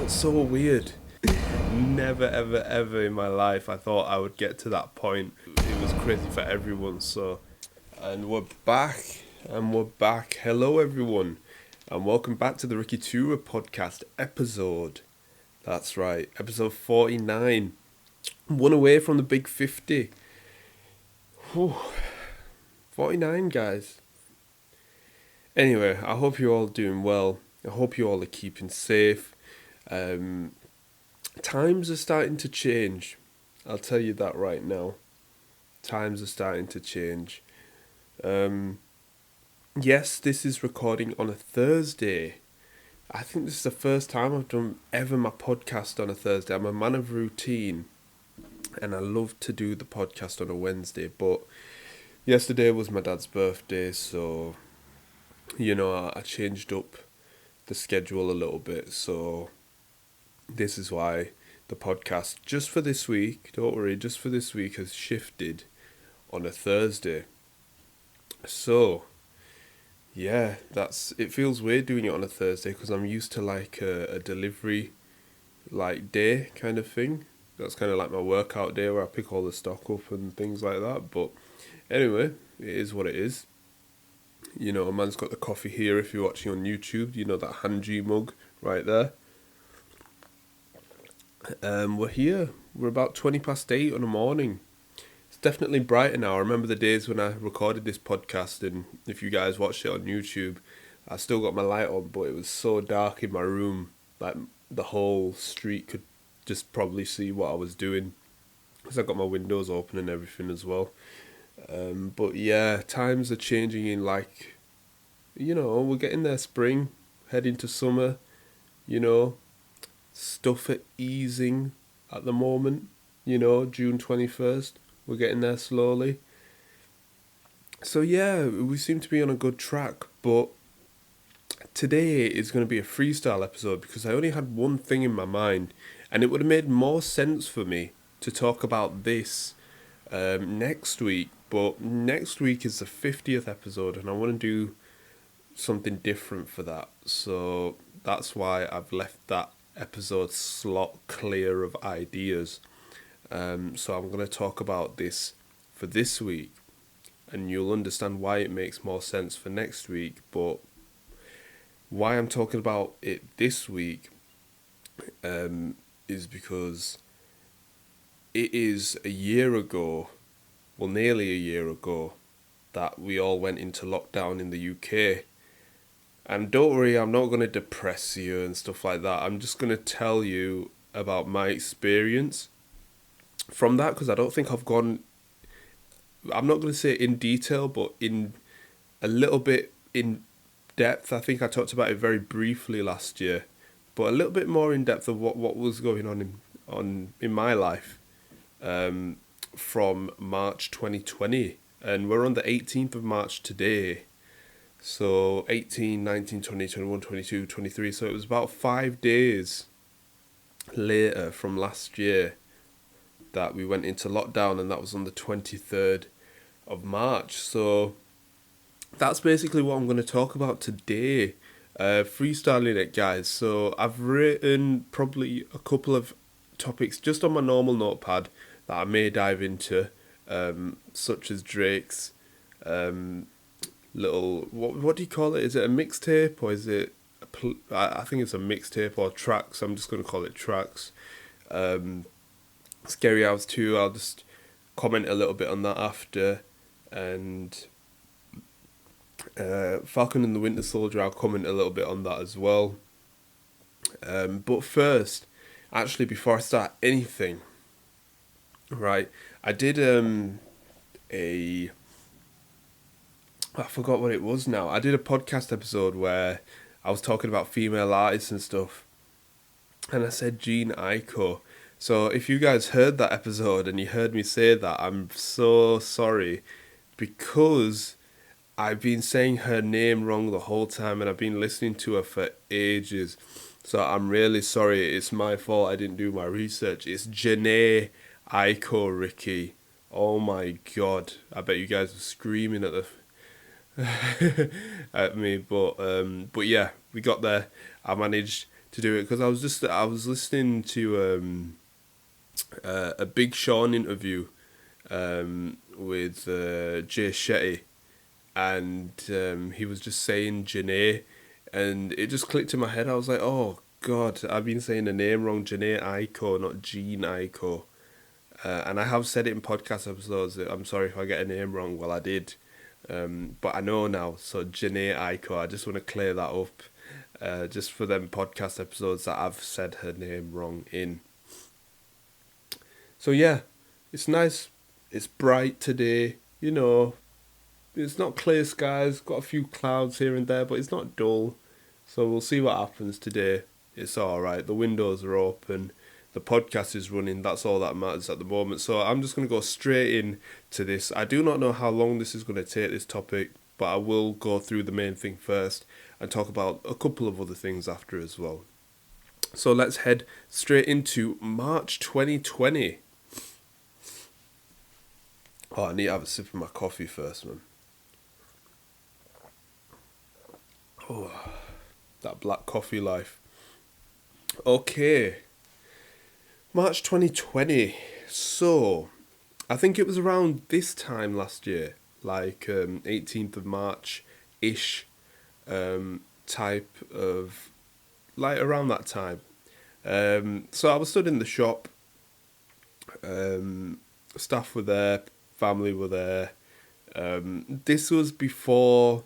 felt so weird. Never, ever, ever in my life I thought I would get to that point. It was crazy for everyone. And we're back. Hello, everyone. And welcome back to the Ricky2ra podcast episode. That's right, episode 49. One away from the big 50. Whew. 49, guys. Anyway, I hope you're all doing well. I hope you all are keeping safe. Times are starting to change. I'll tell you that right now. Times are starting to change. Yes, this is recording on a Thursday. I think this is the first time I've done ever my podcast on a Thursday. I'm a man of routine, and I love to do the podcast on a Wednesday. But yesterday was my dad's birthday, so I changed up the schedule a little bit. So this is why the podcast, just for this week, don't worry, just for this week, has shifted on a Thursday. So, yeah, it feels weird doing it on a Thursday because I'm used to like a delivery like day kind of thing. That's kind of like my workout day where I pick all the stock up and things like that. But anyway, it is what it is. A man's got the coffee here if you're watching on YouTube. That Hanji mug right there. We're here. We're about 20 past 8 in the morning. It's definitely brighter now. I remember the days when I recorded this podcast, and if you guys watched it on YouTube, I still got my light on, but it was so dark in my room, like the whole street could just probably see what I was doing, because I got my windows open and everything as well. But yeah, times are changing in we're getting there, spring, heading to summer, stuff are easing at the moment, June 21st, we're getting there slowly. So yeah, we seem to be on a good track, but today is going to be a freestyle episode because I only had one thing in my mind, and it would have made more sense for me to talk about this next week, but next week is the 50th episode and I want to do something different for that, so that's why I've left that episode slot clear of ideas. So I'm going to talk about this for this week, and you'll understand why it makes more sense for next week. But why I'm talking about it this week is because it is a year ago, well, nearly a year ago, that we all went into lockdown in the UK. And don't worry, I'm not going to depress you and stuff like that. I'm just going to tell you about my experience from that, because I don't think I'm not going to say in detail, but in a little bit in depth. I think I talked about it very briefly last year, but a little bit more in depth of what was going on in my life from March 2020. And we're on the 18th of March today. So 18, 19, 20, 21, 22, 23. So it was about 5 days later from last year that we went into lockdown, and that was on the 23rd of March. So that's basically what I'm going to talk about today. Freestyling it, guys. So I've written probably a couple of topics just on my normal notepad that I may dive into, such as Drake's little, what do you call it? Is it a mixtape or is it I think it's a mixtape or tracks. I'm just going to call it tracks. Scary House 2, I'll just comment a little bit on that after. And Falcon and the Winter Soldier, I'll comment a little bit on that as well. But first, actually, before I start anything, right, I did I forgot what it was now. I did a podcast episode where I was talking about female artists and stuff, and I said Jean Aiko. So if you guys heard that episode and you heard me say that, I'm so sorry, because I've been saying her name wrong the whole time and I've been listening to her for ages. So I'm really sorry. It's my fault. I didn't do my research. It's Janae Aiko, Ricky. Oh my God. I bet you guys are screaming at at me, but yeah, we got there. I managed to do it because I was listening to a Big Sean interview with Jay Shetty, and he was just saying Janae, and it just clicked in my head. I was like, oh God, I've been saying the name wrong, Janae Aiko, not Jean Aiko. And I have said it in podcast episodes. I'm sorry if I get a name wrong. Well, I did. But I know now. So Janae Aiko, I just want to clear that up. Just for them podcast episodes that I've said her name wrong in. So yeah, it's nice. It's bright today. You know, it's not clear skies. Got a few clouds here and there, but it's not dull. So we'll see what happens today. It's alright. The windows are open. The podcast is running. That's all that matters at the moment. So I'm just going to go straight in to this. I do not know how long this is going to take, this topic, but I will go through the main thing first and talk about a couple of other things after as well. So let's head straight into March 2020. Oh, I need to have a sip of my coffee first, man. Oh, that black coffee life. Okay. March 2020. So, I think it was around this time last year, like 18th of March-ish, type of, like around that time. So I was stood in the shop, staff were there, family were there. This was before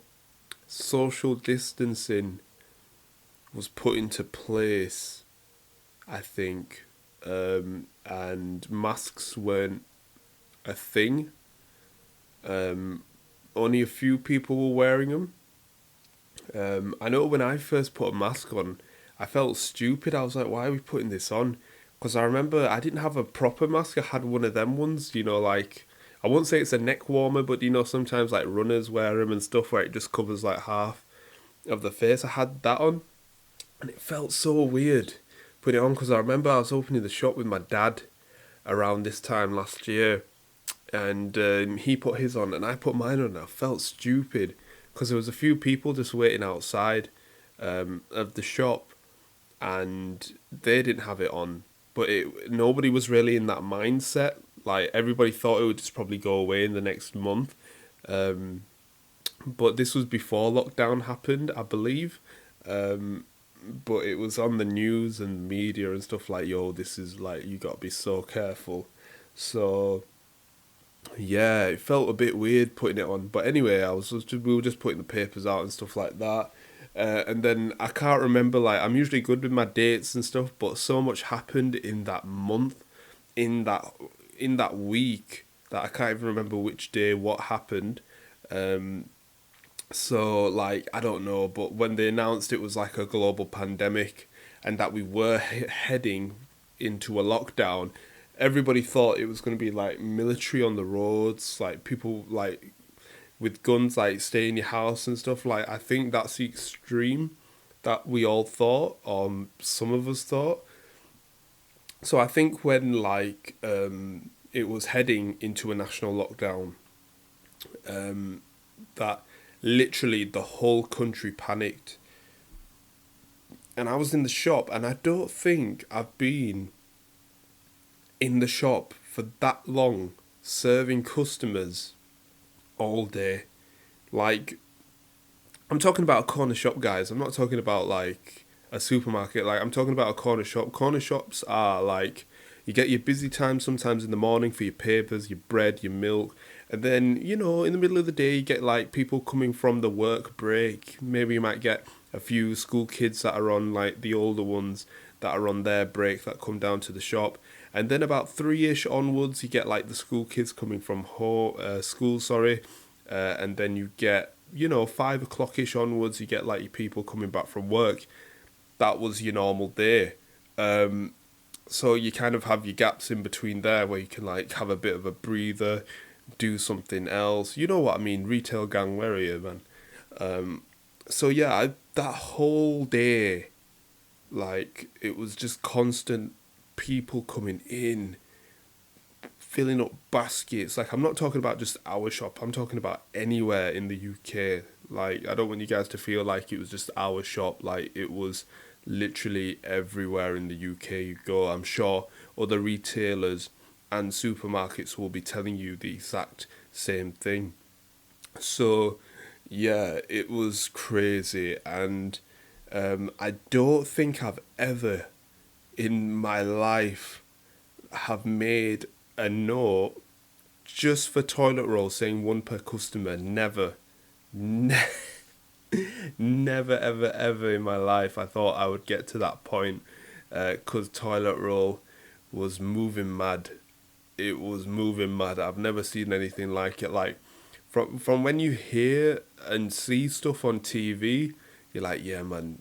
social distancing was put into place, I think. And masks weren't a thing. Only a few people were wearing them. I know when I first put a mask on, I felt stupid. I was like, why are we putting this on? Because I remember I didn't have a proper mask. I had one of them ones, you know, like, I won't say it's a neck warmer, but, you know, sometimes like runners wear them and stuff where it just covers like half of the face. I had that on, and it felt so weird put it on, because I remember I was opening the shop with my dad around this time last year, and he put his on and I put mine on, and I felt stupid because there was a few people just waiting outside of the shop, and they didn't have it on, but nobody was really in that mindset. Like, everybody thought it would just probably go away in the next month, but this was before lockdown happened, I believe. But it was on the news and media and stuff like, yo, this is like, you got to be so careful. So, yeah, it felt a bit weird putting it on. But anyway, we were just putting the papers out and stuff like that. And then I can't remember, like, I'm usually good with my dates and stuff, but so much happened in that month, in that week, that I can't even remember which day what happened. So, like, I don't know, but when they announced it was like a global pandemic and that we were heading into a lockdown, everybody thought it was going to be like military on the roads, like people like with guns, like stay in your house and stuff. Like, I think that's the extreme that we all thought, or some of us thought. So I think when like it was heading into a national lockdown, that literally the whole country panicked. And I was in the shop, and I don't think I've been in the shop for that long serving customers all day. Like, I'm talking about a corner shop, guys. I'm not talking about like a supermarket. Like, I'm talking about a corner shop. Corner shops are like, you get your busy time sometimes in the morning for your papers, your bread, your milk. And then, you know, in the middle of the day, you get like people coming from the work break. Maybe you might get a few school kids that are on, like the older ones that are on their break that come down to the shop. And then about 3-ish onwards, you get like the school kids coming from school, and then you get, you know, 5 o'clock-ish onwards, you get like your people coming back from work. That was your normal day. So you kind of have your gaps in between there where you can like have a bit of a breather, do something else. You know what I mean? Retail gang, where are you, man? So yeah, that whole day, like, it was just constant people coming in, filling up baskets. Like, I'm not talking about just our shop, I'm talking about anywhere in the UK. Like, I don't want you guys to feel like it was just our shop. Like, it was literally everywhere in the UK you go. I'm sure other retailers and supermarkets will be telling you the exact same thing. So, yeah, it was crazy, and I don't think I've ever in my life have made a note just for toilet roll saying one per customer. Never, ne- never, ever, ever in my life I thought I would get to that point, because toilet roll was moving mad. It was moving mad. I've never seen anything like it. Like, from when you hear and see stuff on TV, you're like, yeah, man,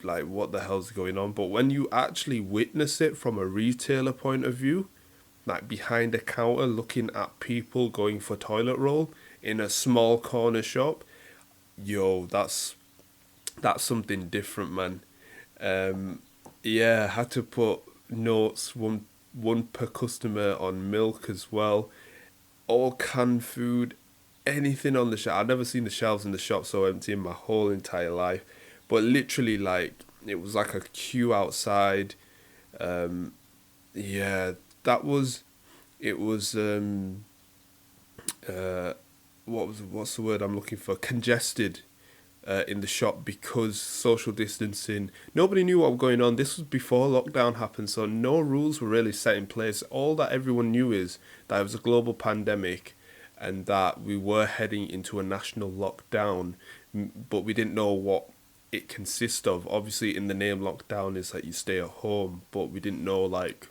like, what the hell's going on? But when you actually witness it from a retailer point of view, like behind a counter looking at people going for toilet roll in a small corner shop, yo, that's something different, man. Um, yeah, had to put notes one per customer on milk as well. All canned food, anything on the shelf. I've never seen the shelves in the shop so empty in my whole entire life. But literally, like, it was like a queue outside. Um, yeah, that was it was uh what's the word I'm looking for? Congested in the shop because social distancing. Nobody knew what was going on. This was before lockdown happened, so no rules were really set in place. All that everyone knew is that it was a global pandemic and that we were heading into a national lockdown, but we didn't know what it consists of. Obviously, in the name lockdown is that you stay at home, but we didn't know like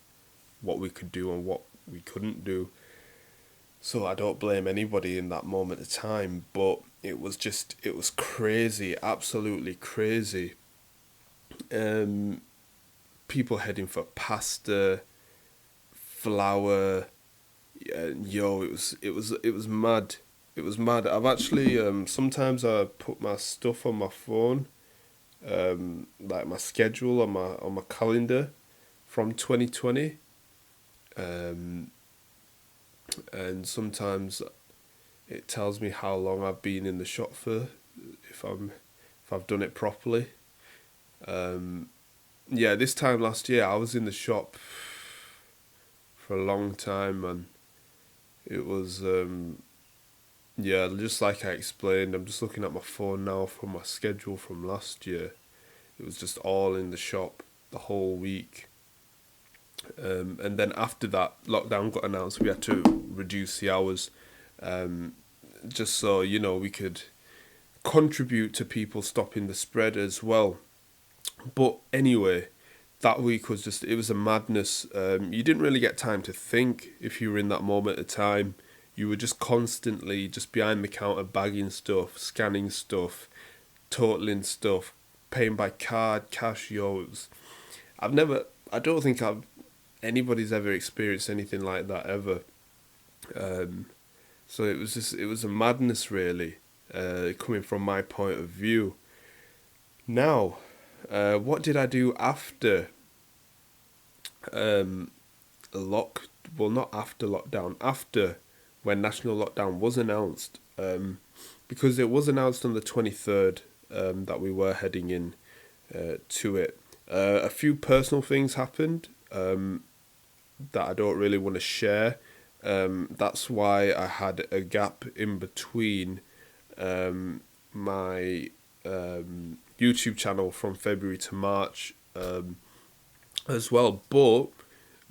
what we could do and what we couldn't do. So I don't blame anybody in that moment of time, but it was crazy, absolutely crazy. Um, People heading for pasta, flour, yo, it was mad. It was mad. I've actually sometimes I put my stuff on my phone, like my schedule on my calendar from 2020, um, and sometimes it tells me how long I've been in the shop for, if I've done it properly. Um, yeah, this time last year I was in the shop for a long time, and it was yeah, just like I explained. I'm just looking at my phone now from my schedule from last year. It was just all in the shop the whole week. And then after that, lockdown got announced. We had to reduce the hours, um, just so we could contribute to people stopping the spread as well. But anyway, that week was just, it was a madness. You didn't really get time to think if you were in that moment of time. You were just constantly just behind the counter bagging stuff, scanning stuff, totaling stuff, paying by card, cash. Yo, I don't think anybody's ever experienced anything like that ever. Um, so it was a madness really, coming from my point of view. Now, what did I do after um, not after lockdown, after when national lockdown was announced, because it was announced on the 23rd, that we were heading in to it. A few personal things happened that I don't really want to share. That's why I had a gap in between my YouTube channel from February to March as well. But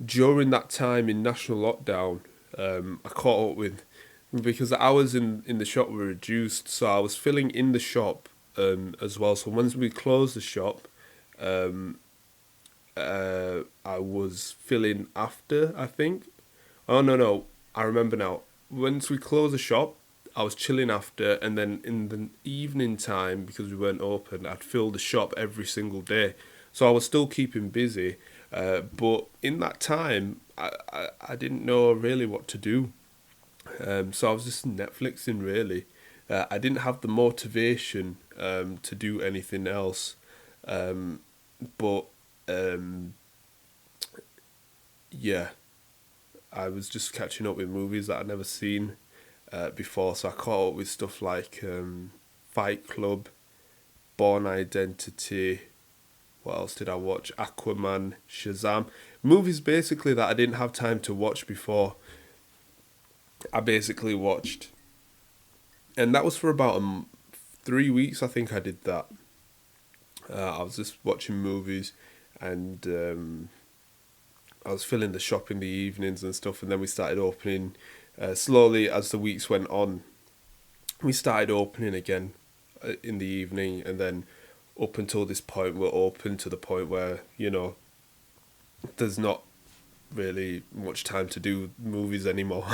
during that time in national lockdown, I caught up with, because the hours in the shop were reduced, so I was filling in the shop as well. So once we closed the shop, I was filling after, I think. Oh, no, I remember now. Once we closed the shop, I was chilling after, and then in the evening time, because we weren't open, I'd fill the shop every single day. So I was still keeping busy, but in that time, I didn't know really what to do. So I was just Netflixing, really. I didn't have the motivation to do anything else. But yeah, I was just catching up with movies that I'd never seen before. So I caught up with stuff like Fight Club, Born Identity. What else did I watch? Aquaman, Shazam. Movies basically that I didn't have time to watch before. I basically watched. And that was for about 3 weeks, I think I did that. I was just watching movies, and I was filling the shop in the evenings and stuff, and then we started opening slowly as the weeks went on. We started opening again in the evening, and then up until this point we're open to the point where, there's not really much time to do movies anymore.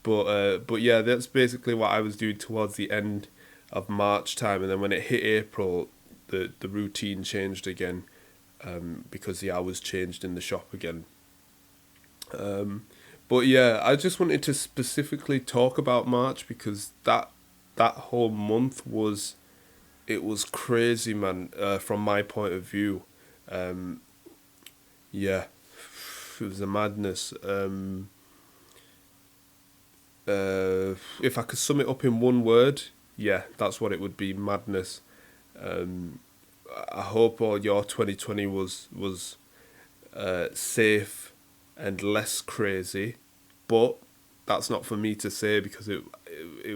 But yeah, that's basically what I was doing towards the end of March time, and then when it hit April, the routine changed again, because the hours changed in the shop again. But yeah, I just wanted to specifically talk about March because that whole month was crazy, man. From my point of view, yeah, it was a madness. If I could sum it up in one word, yeah, that's what it would be: madness. I hope all your 2020 was safe and less crazy, but that's not for me to say because it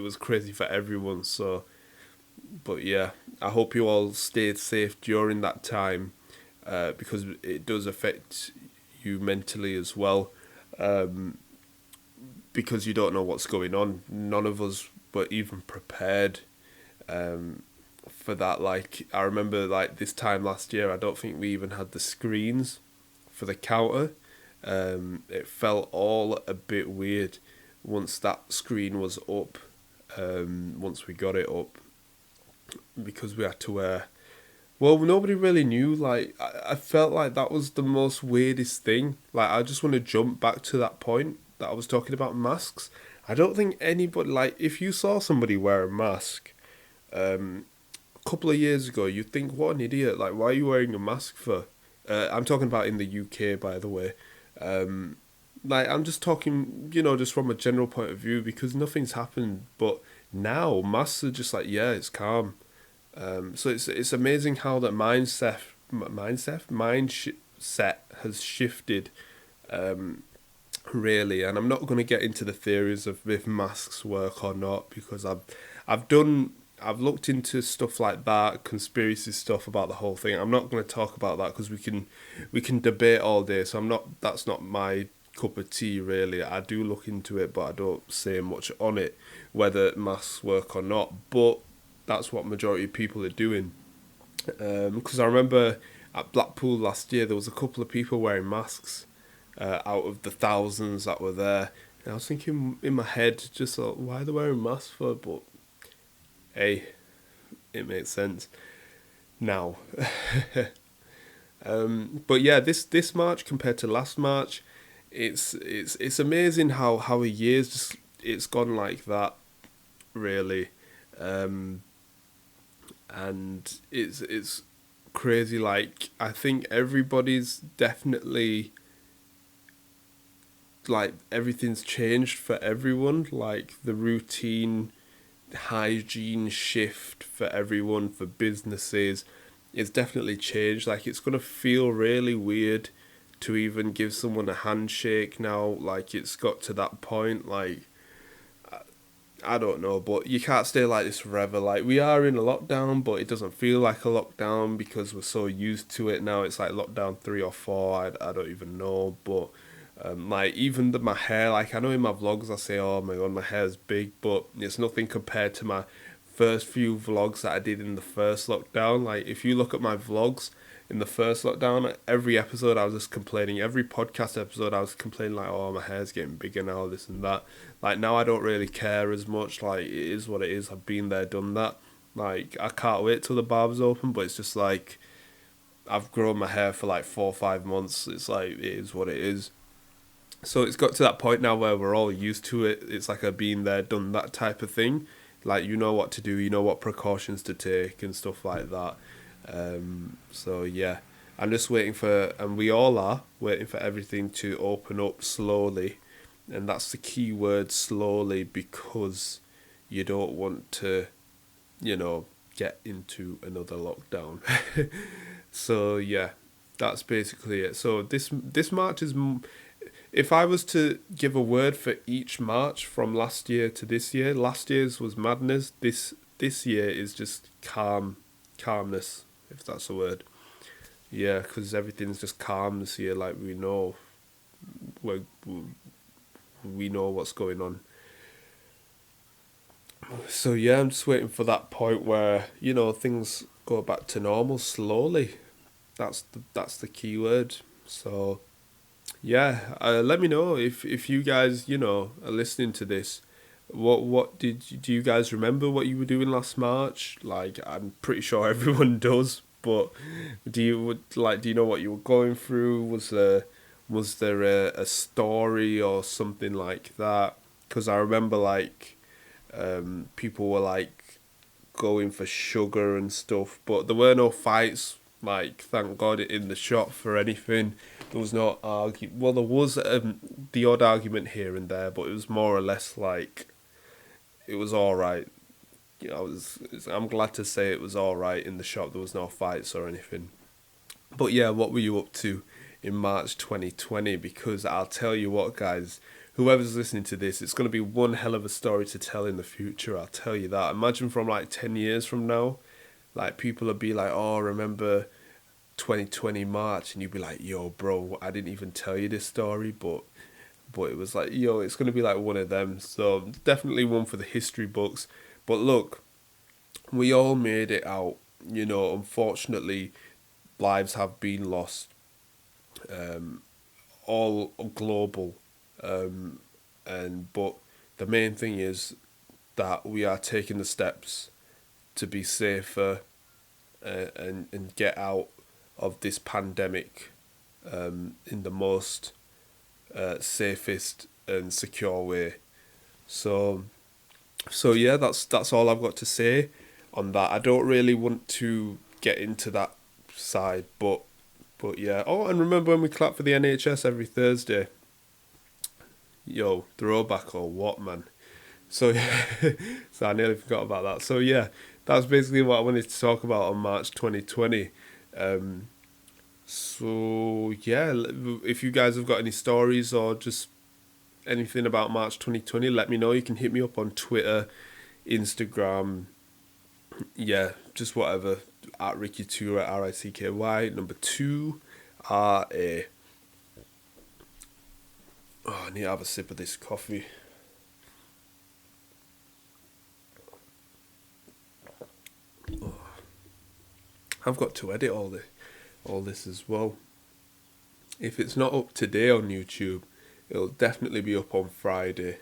was crazy for everyone. So, but yeah, I hope you all stayed safe during that time, because it does affect you mentally as well, because you don't know what's going on. None of us were even prepared for that. Like, I remember, like, this time last year, I don't think we even had the screens for the counter. It felt all a bit weird once that screen was up, once we got it up, because we had to wear... Well, nobody really knew. Like, I felt like that was the most weirdest thing. Like, I just want to jump back to that point that I was talking about masks. I don't think anybody... Like, if you saw somebody wear a mask a couple of years ago, you'd think, what an idiot. Like, why are you wearing a mask for? I'm talking about in the UK, by the way. Like, I'm just talking, just from a general point of view, because nothing's happened. But now, masks are just like, yeah, it's calm. So it's amazing how that mindset has shifted, really. And I'm not going to get into the theories of if masks work or not, because I've looked into stuff like that, conspiracy stuff about the whole thing. I'm not going to talk about that because we can debate all day. So that's not my cup of tea, really. I do look into it, but I don't say much on it, whether masks work or not. But that's what majority of people are doing. Because I remember at Blackpool last year, there was a couple of people wearing masks out of the thousands that were there. And I was thinking in my head, just like, why are they wearing masks for? But hey, it makes sense now. But yeah, this March compared to last March, it's amazing how a year's just it's gone like that, really. And it's crazy. Like, I think everybody's definitely, like, everything's changed for everyone. Like, the routine, hygiene shift for everyone, for businesses, it's definitely changed. Like, it's gonna feel really weird to even give someone a handshake now. Like, it's got to that point. Like, I don't know, but you can't stay like this forever. Like, we are in a lockdown, but it doesn't feel like a lockdown because we're so used to it now. It's like lockdown 3 or 4. I don't even know, but like, even my hair. Like, I know in my vlogs I say, oh my god, my hair's big, but it's nothing compared to my first few vlogs that I did in the first lockdown. Like, if you look at my vlogs in the first lockdown, every episode I was just complaining. Every podcast episode I was complaining, like, oh, my hair's getting bigger now, this and that. Like, now I don't really care as much. Like, it is what it is. I've been there, done that. Like, I can't wait till the barber's open, but it's just like, I've grown my hair for like 4 or 5 months. It's like, it is what it is. So it's got to that point now where we're all used to it. It's like a been there, done that type of thing. Like, you know what to do, you know what precautions to take and stuff like that. So yeah, I'm just waiting for, and we all are waiting for everything to open up slowly. And that's the key word, slowly, because you don't want to, get into another lockdown. So yeah, that's basically it. So this March is, if I was to give a word for each March from last year to this year, last year's was madness. This year is just calmness, if that's a word. Yeah, because everything's just calm this year. Like we we know what's going on. So yeah, I'm just waiting for that point where things go back to normal slowly. That's the key word. So yeah, let me know if you guys are listening to this. Do you guys remember what you were doing last March? Like, I'm pretty sure everyone does, but do you know what you were going through? Was there a story or something like that? Because I remember people were like going for sugar and stuff, but there were no fights. Like, thank God, in the shop for anything. There was no Well, there was the odd argument here and there, but it was more or less like it was all right. I'm glad to say it was all right in the shop. There was no fights or anything. But yeah, what were you up to in March 2020? Because I'll tell you what, guys, whoever's listening to this, it's going to be one hell of a story to tell in the future. I'll tell you that. Imagine from like 10 years from now, like people will be like, oh, remember 2020 March? And you'd be like, yo, bro, I didn't even tell you this story, but it was like, yo, it's going to be like one of them. So definitely one for the history books. But look, we all made it out. Unfortunately, lives have been lost, all global, but the main thing is that we are taking the steps to be safer, and get out of this pandemic, in the most safest and secure way. So yeah, that's all I've got to say on that. I don't really want to get into that side, but yeah. Oh, and remember when we clap for the NHS every Thursday? Yo, throwback or what, man? So yeah, so I nearly forgot about that. So yeah, that's basically what I wanted to talk about on March 2020. So yeah, if you guys have got any stories or just anything about March 2020, let me know. You can hit me up on Twitter, Instagram, yeah, just whatever, at Ricky2ra, RICKY, number 2RA. Oh, I need to have a sip of this coffee. Oh, I've got to edit all this as well. If it's not up today on YouTube, it'll definitely be up on Friday,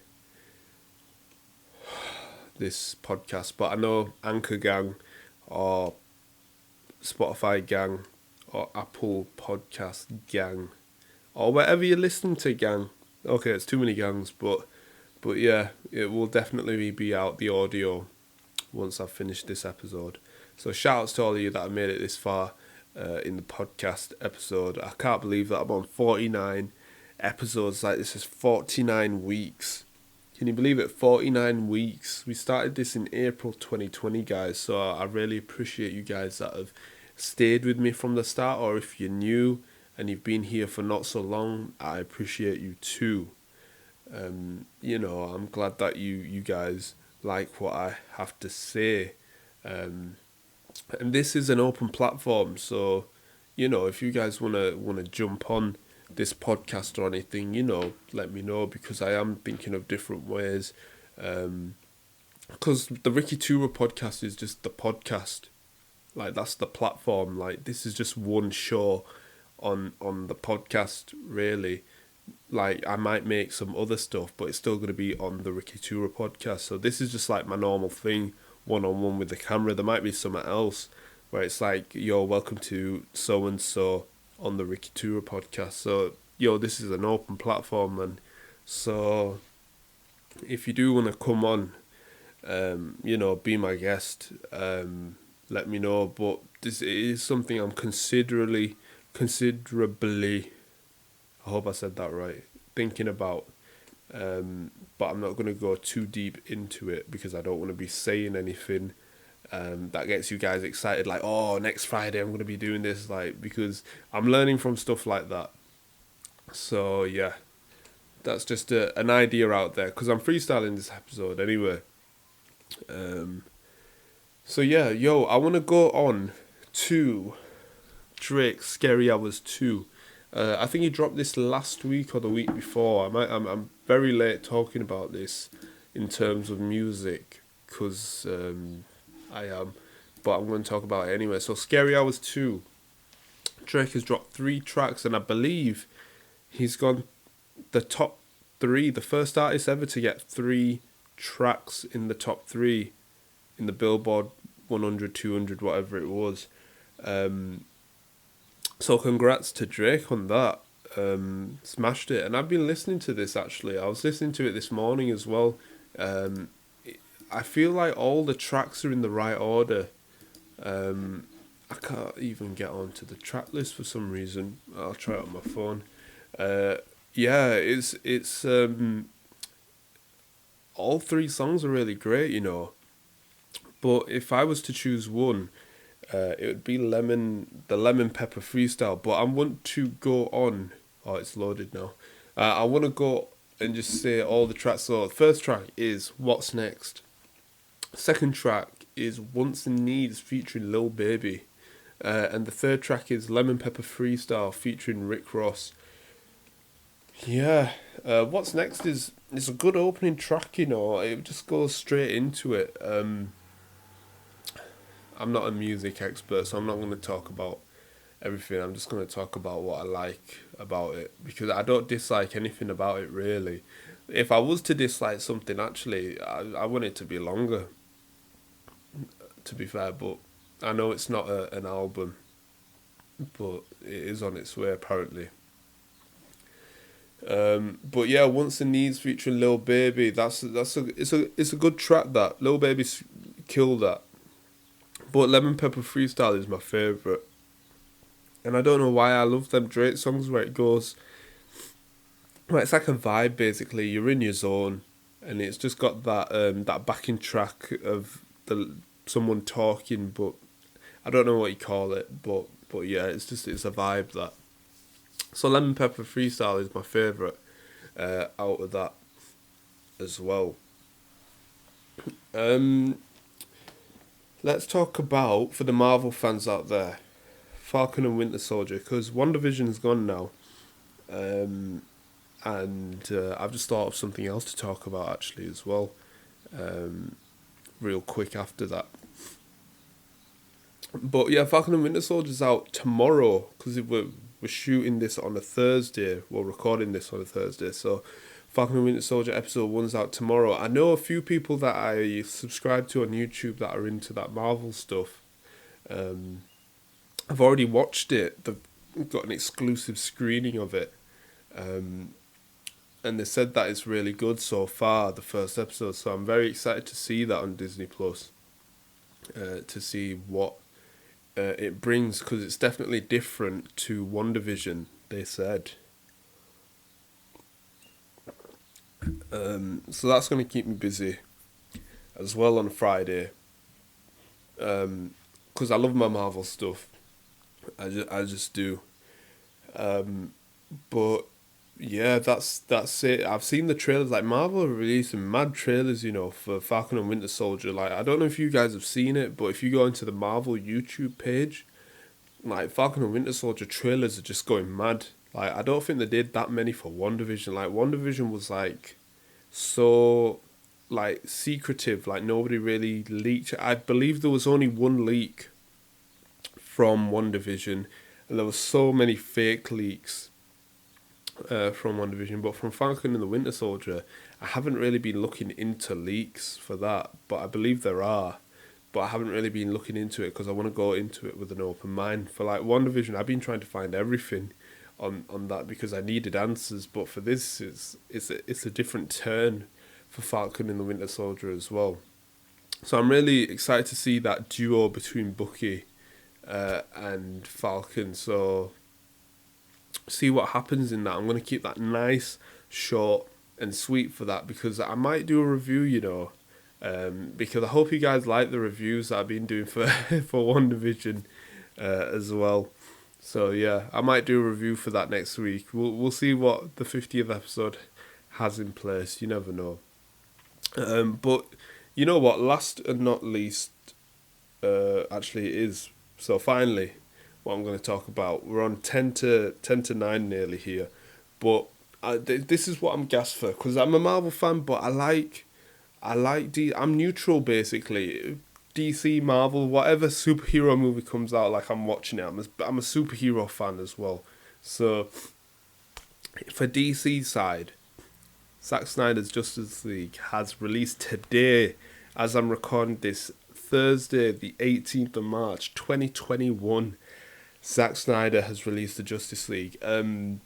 this podcast. But I know Anchor Gang or Spotify Gang or Apple Podcast Gang or wherever you're listening to, gang. Okay, it's too many gangs, but yeah, it will definitely be out, the audio, once I've finished this episode. So shout outs to all of you that have made it this far in the podcast episode. I can't believe that I'm on 49 episodes. Like, this is 49 weeks. Can you believe it? 49 weeks. We started this in April 2020, guys. So I really appreciate you guys that have stayed with me from the start, or if you're new and you've been here for not so long, I appreciate you too. I'm glad that you guys like what I have to say. And this is an open platform, so if you guys wanna jump on this podcast or anything, let me know, because I am thinking of different ways. Because the Ricky2ra podcast is just the podcast, like that's the platform. Like, this is just one show on the podcast, really. Like, I might make some other stuff, but it's still going to be on the Ricky2ra podcast. So this is just like my normal thing, one-on-one with the camera. There might be something else where it's like, yo, welcome to so-and-so on the Ricky2ra podcast. So, yo, this is an open platform, man. So if you do want to come on, be my guest, let me know. But this is something I'm considerably, I hope I said that right, thinking about. But I'm not going to go too deep into it because I don't want to be saying anything that gets you guys excited, like, oh, next Friday I'm going to be doing this, like, because I'm learning from stuff like that. So yeah, that's just an idea out there, because I'm freestyling this episode anyway. So yeah, yo, I want to go on to Drake's Scary Hours 2. I think he dropped this last week or the week before. I'm very late talking about this in terms of music, because I am, but I'm going to talk about it anyway. So Scary Hours 2, Drake has dropped 3 tracks, and I believe he's gone the top 3, the first artist ever to get 3 tracks in the top 3 in the Billboard 100, 200, whatever it was. So congrats to Drake on that. Smashed it. And I've been listening to this, actually. I was listening to it this morning as well. I feel like all the tracks are in the right order. I can't even get onto the track list for some reason. I'll try it on my phone. Yeah, it's all 3 songs are really great, you know. But if I was to choose one, it would be the Lemon Pepper Freestyle. But I want to go on. Oh, it's loaded now. I want to go and just say all the tracks. So the first track is What's Next. Second track is Wants and Needs featuring Lil Baby. And the third track is Lemon Pepper Freestyle featuring Rick Ross. Yeah, What's Next is a good opening track, you know. It just goes straight into it. I'm not a music expert, so I'm not going to talk about everything. I'm just going to talk about what I like about it, because I don't dislike anything about it, really. If I was to dislike something, actually, I want it to be longer, to be fair, but I know it's not an album, but it is on its way, apparently. But yeah, Wants and Needs featuring Lil Baby, it's a good track. That Lil Baby's killed that. But Lemon Pepper Freestyle is my favourite. And I don't know why I love them Drake songs where it goes, well, it's like a vibe basically. You're in your zone, and it's just got that backing track of someone talking, but I don't know what you call it, but yeah, it's a vibe that. So Lemon Pepper Freestyle is my favourite out of that as well. Let's talk about, for the Marvel fans out there, Falcon and Winter Soldier, because WandaVision's gone now. And I've just thought of something else to talk about, actually, as well. Real quick after that. But yeah, Falcon and Winter Soldier's out tomorrow, because we're shooting this on a Thursday. We're recording this on a Thursday, so Falcon and Winter Soldier episode 1's out tomorrow. I know a few people that I subscribe to on YouTube that are into that Marvel stuff. I've already watched it. They've got an exclusive screening of it. And they said that it's really good so far, the first episode. So I'm very excited to see that on Disney Plus. To see what it brings, because it's definitely different to WandaVision, they said. So that's going to keep me busy as well on Friday, because I love my Marvel stuff. I just do. But yeah, that's it. I've seen the trailers. Like, Marvel are releasing mad trailers, you know, for Falcon and Winter Soldier. Like, I don't know if you guys have seen it, but if you go into the Marvel YouTube page, like, Falcon and Winter Soldier trailers are just going mad. Like, I don't think they did that many for WandaVision. Like, WandaVision was like so like secretive. Like, nobody really leaked. I believe there was only one leak from WandaVision, and there were so many fake leaks from WandaVision. But from Falcon and the Winter Soldier, I haven't really been looking into leaks for that, but I believe there are. But I haven't really been looking into it because I want to go into it with an open mind. For like WandaVision, I've been trying to find everything on that because I needed answers. But for this, it's a different turn for Falcon and the Winter Soldier as well. So I'm really excited to see that duo between Bucky and Falcon. So see what happens in that. I'm going to keep that nice, short and sweet for that, because I might do a review, you know. because I hope you guys like the reviews that I've been doing for for WandaVision as well. So yeah, I might do a review for that next week. We'll see what the 50th episode has in place. You never know. But you know what? Last and not least, actually it is. So finally, what I'm going to talk about. We're on 10 to 9 nearly here, but this is what I'm gassed for because I'm a Marvel fan, but I'm neutral basically. DC, Marvel, whatever superhero movie comes out, like I'm watching it. I'm a superhero fan as well. So for DC side, Zack Snyder's Justice League has released today, as I'm recording this, Thursday, the 18th of March, 2021. Zack Snyder has released the Justice League. The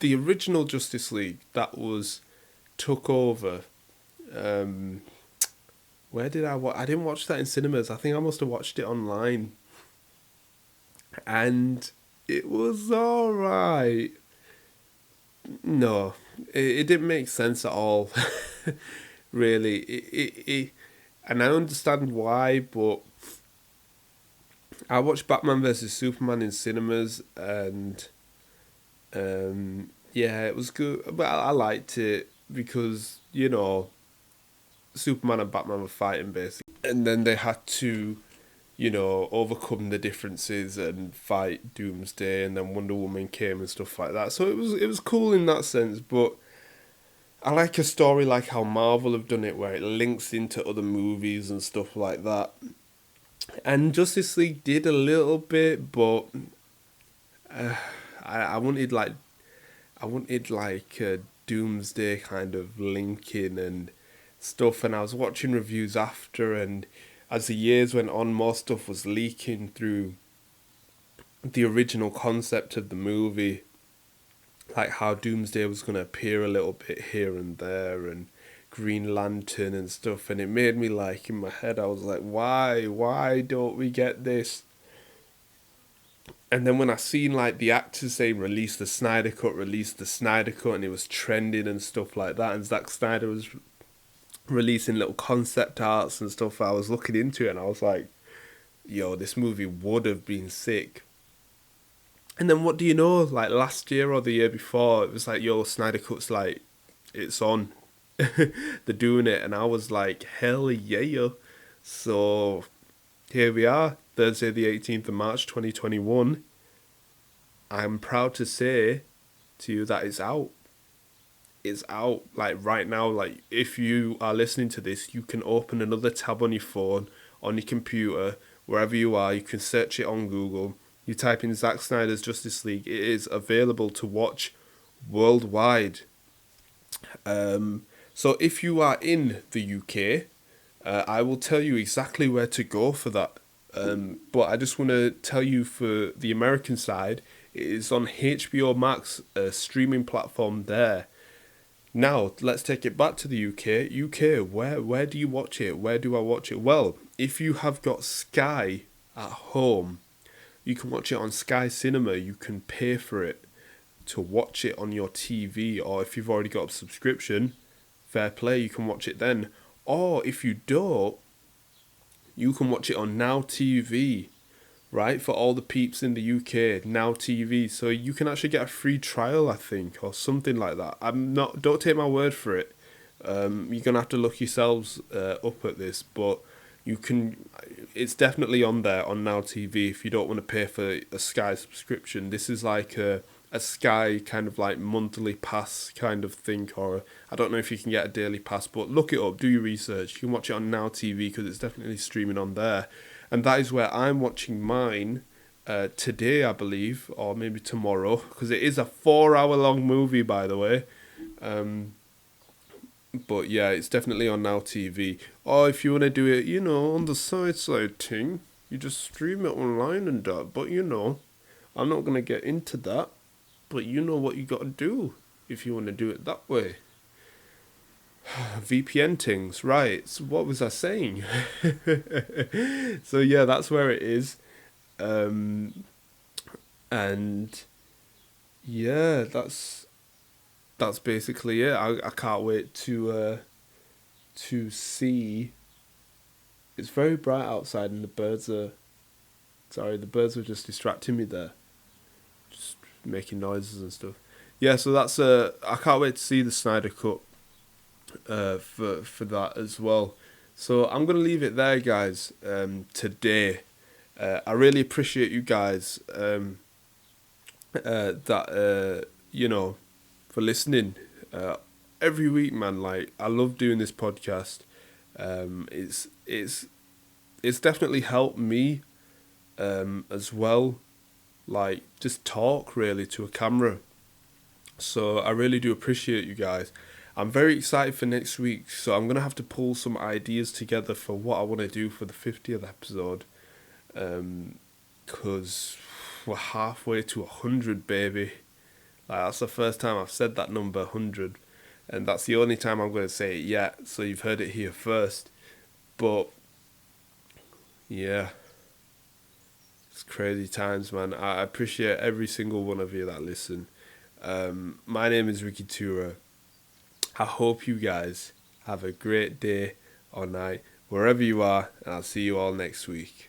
original Justice League that was took over. Where did I watch? I didn't watch that in cinemas. I think I must have watched it online, and it was alright. No, it didn't make sense at all. Really, and I understand why, but I watched Batman vs Superman in cinemas, and yeah, it was good, but I liked it because Superman and Batman were fighting basically, and then they had to overcome the differences and fight Doomsday, and then Wonder Woman came and stuff like that. So it was cool in that sense, but I like a story like how Marvel have done it, where it links into other movies and stuff like that. And Justice League did a little bit, but I wanted like a Doomsday kind of linking and stuff. And I was watching reviews after, and as the years went on, more stuff was leaking through the original concept of the movie, like how Doomsday was going to appear a little bit here and there, and Green Lantern and stuff, and it made me like, in my head, I was like, why don't we get this? And then when I seen like the actors saying release the Snyder Cut, and it was trending and stuff like that, and Zack Snyder was releasing little concept arts and stuff, I was looking into it and I was like, yo, this movie would have been sick. And then what do you know, like last year or the year before, it was like, yo, Snyder Cut's like, it's on. They're doing it, and I was like, hell yeah. So here we are, Thursday the 18th of March 2021. I'm proud to say to you that it's out. It's out, like right now. Like if you are listening to this, you can open another tab on your phone, on your computer, wherever you are. You can search it on Google. You type in Zack Snyder's Justice League. It is available to watch worldwide. So if you are in the UK, I will tell you exactly where to go for that. But I just want to tell you, for the American side, it is on HBO Max, a streaming platform there. Now, let's take it back to the UK. UK, where do you watch it? Where do I watch it? Well, if you have got Sky at home, you can watch it on Sky Cinema. You can pay for it to watch it on your TV, or if you've already got a subscription, fair play, you can watch it then. Or if you don't, you can watch it on Now TV, right? For all the peeps in the UK, Now TV. So you can actually get a free trial, I think, or something like that. Don't take my word for it. You're gonna have to look yourselves up at this, but you can. It's definitely on there on Now TV if you don't want to pay for a Sky subscription. This is like a Sky kind of like monthly pass kind of thing, or I don't know if you can get a daily pass, but look it up, do your research. You can watch it on Now TV because it's definitely streaming on there, and that is where I'm watching mine today, I believe, or maybe tomorrow, because it is a 4-hour long movie, by the way. But yeah, it's definitely on Now TV. Or if you want to do it, on the side thing, you just stream it online and that. But I'm not gonna get into that. But you know what you got to do if you want to do it that way. VPN things, right. So what was I saying? So yeah, that's where it is. And yeah, that's basically it. I can't wait to to see. It's very bright outside, and the birds are. Sorry, the birds were just distracting me there, just making noises and stuff. Yeah, so that's I can't wait to see the Snyder Cut. For that as well. So I'm gonna leave it there, guys. Today, I really appreciate you guys. For listening. Every week, man. Like, I love doing this podcast. It's definitely helped me as well. Like, just talk really to a camera. So I really do appreciate you guys. I'm very excited for next week, so I'm gonna have to pull some ideas together for what I want to do for the 50th episode. Cause we're halfway to 100, baby. Like, that's the first time I've said that number, 100, and that's the only time I'm gonna say it yet. So you've heard it here first. But yeah, it's crazy times, man. I appreciate every single one of you that listen. My name is Ricky2ra. I hope you guys have a great day or night, wherever you are, and I'll see you all next week.